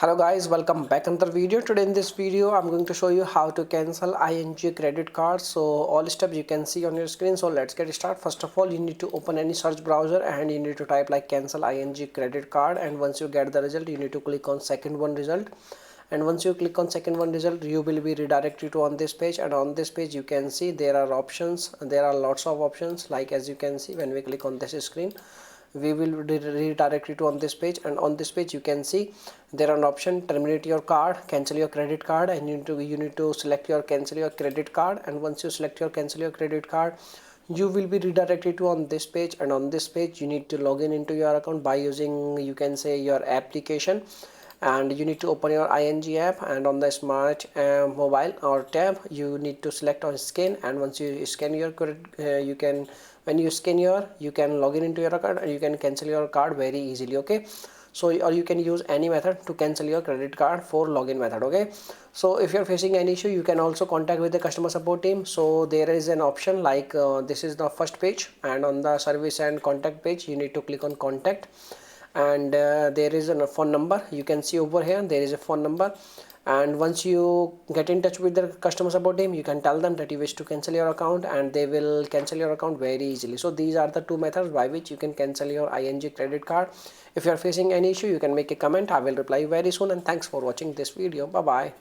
Hello guys, welcome back another video. Today in this video I'm going to show you how to cancel ing credit card. So all steps you can see on your screen. So let's get started. First of all, you need to open any search browser and you need to type like cancel ing credit card, and once you get the result you need to click on second one result, and once you click on second one result you will be redirected to on this page. And on this page you can see there are options, there are lots of options. Like as you can see, when we click on this screen we will redirect you to on this page, and on this page you can see there are an option terminate your card, cancel your credit card, and you need to select your cancel your credit card. And once you select your cancel your credit card you will be redirected to on this page, and on this page you need to log in into your account by using, you can say, your application. And you need to open your ing app, and on the smart mobile or tab you need to select on scan. And once you scan your you can, when you scan your, you can log in into your account and you can cancel your card very easily. Okay, so or you can use any method to cancel your credit card for login method. Okay, so if you're facing any issue you can also contact with the customer support team. So there is an option like this is the first page, and on the service and contact page you need to click on contact, and there is a phone number. You can see over here there is a phone number, and once you get in touch with the customer support team you can tell them that you wish to cancel your account, and they will cancel your account very easily. So these are the two methods by which you can cancel your ing credit card. If you are facing any issue you can make a comment. I will reply very soon, and thanks for watching this video. Bye bye.